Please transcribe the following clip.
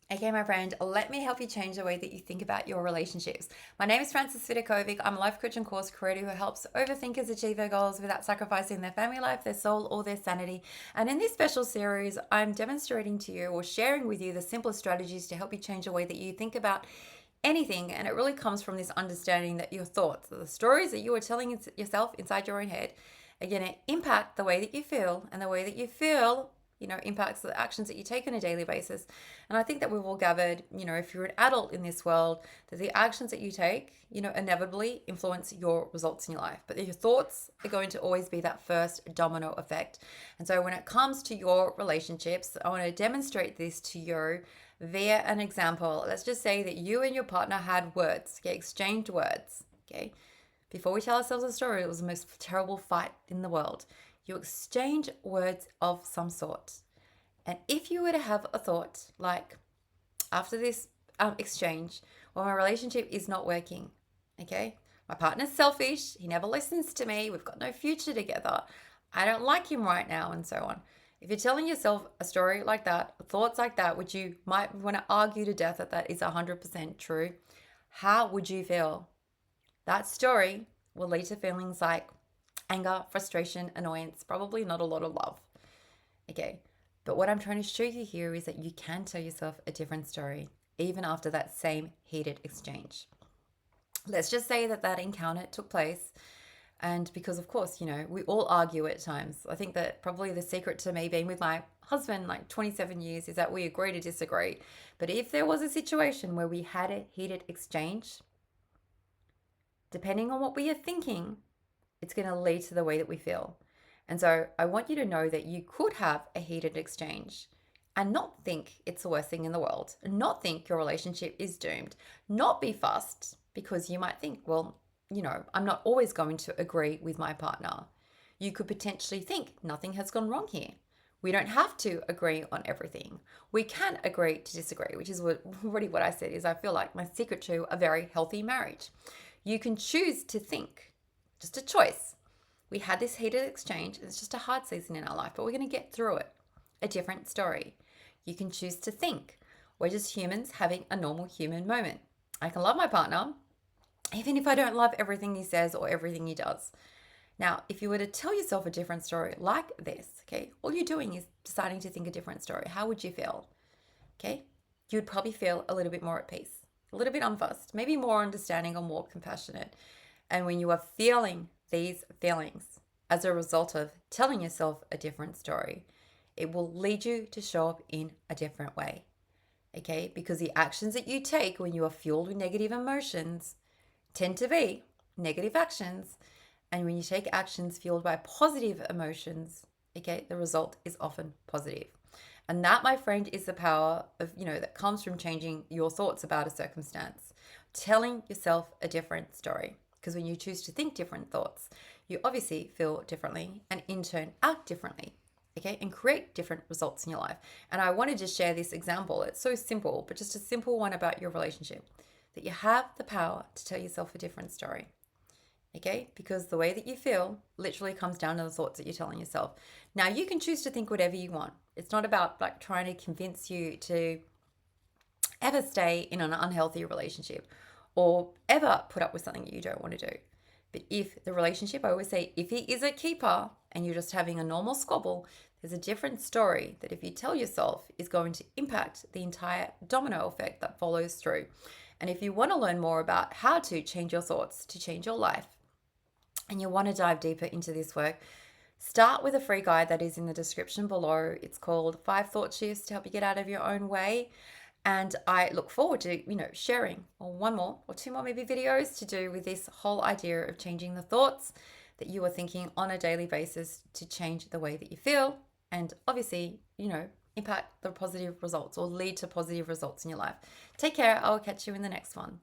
Okay, my friend, let me help you change the way that you think about your relationships. My name is Vidakovic. I'm a life coach and course creator who helps overthinkers achieve their goals without sacrificing their family life, their soul, or their sanity. And in this special series, I'm demonstrating to you or sharing with you the simplest strategies to help you change the way that you think about anything. And it really comes from this understanding that your thoughts, the stories that you are telling yourself inside your own head, are going to impact the way that you feel, and the way that you feel impacts the actions that you take on a daily basis. And I think that we've all gathered, if you're an adult in this world, that the actions that you take, inevitably influence your results in your life. But your thoughts are going to always be that first domino effect. And so when it comes to your relationships, I want to demonstrate this to you via an example. Let's just say that you and your partner had words, okay, exchanged words, okay? Before we tell ourselves a story, it was the most terrible fight in the world. You exchange words of some sort. And if you were to have a thought like, after this exchange, well, my relationship is not working, okay? My partner's selfish. He never listens to me. We've got no future together. I don't like him right now, and so on. If you're telling yourself a story like that, thoughts like that, which you might want to argue to death that is 100% true, how would you feel? That story will lead to feelings like anger, frustration, annoyance, probably not a lot of love. Okay. But what I'm trying to show you here is that you can tell yourself a different story, even after that same heated exchange. Let's just say that that encounter took place. And because, of course, we all argue at times. I think that probably the secret to me being with my husband like 27 years is that we agree to disagree. But if there was a situation where we had a heated exchange, depending on what we are thinking, it's going to lead to the way that we feel. And so I want you to know that you could have a heated exchange and not think it's the worst thing in the world, and not think your relationship is doomed, not be fussed because you might think, well, I'm not always going to agree with my partner. You could potentially think nothing has gone wrong here. We don't have to agree on everything. We can agree to disagree, which is already what I said is I feel like my secret to a very healthy marriage. You can choose to think, just a choice. We had this heated exchange. It's just a hard season in our life, but we're going to get through it. A different story. You can choose to think. We're just humans having a normal human moment. I can love my partner, even if I don't love everything he says or everything he does. Now, if you were to tell yourself a different story like this, okay, all you're doing is deciding to think a different story. How would you feel? Okay, you'd probably feel a little bit more at peace, a little bit unfussed, maybe more understanding or more compassionate. And when you are feeling these feelings as a result of telling yourself a different story, it will lead you to show up in a different way. Okay, because the actions that you take when you are fueled with negative emotions tend to be negative actions. And when you take actions fueled by positive emotions, okay, the result is often positive. And that, my friend, is the power of, that comes from changing your thoughts about a circumstance, telling yourself a different story. Because when you choose to think different thoughts, you obviously feel differently and in turn act differently, okay, and create different results in your life. And I wanted to share this example. It's so simple, but just a simple one about your relationship, that you have the power to tell yourself a different story. Okay, because the way that you feel literally comes down to the thoughts that you're telling yourself. Now, you can choose to think whatever you want. It's not about like trying to convince you to ever stay in an unhealthy relationship or ever put up with something that you don't want to do. But if the relationship, I always say, if he is a keeper and you're just having a normal squabble, there's a different story that if you tell yourself is going to impact the entire domino effect that follows through. And if you want to learn more about how to change your thoughts to change your life, and you want to dive deeper into this work, start with a free guide that is in the description below. It's called 5 Thought Shifts to help you get out of your own way. And I look forward to, sharing one more or two more maybe videos to do with this whole idea of changing the thoughts that you are thinking on a daily basis to change the way that you feel and obviously, impact the positive results or lead to positive results in your life. Take care. I will catch you in the next one.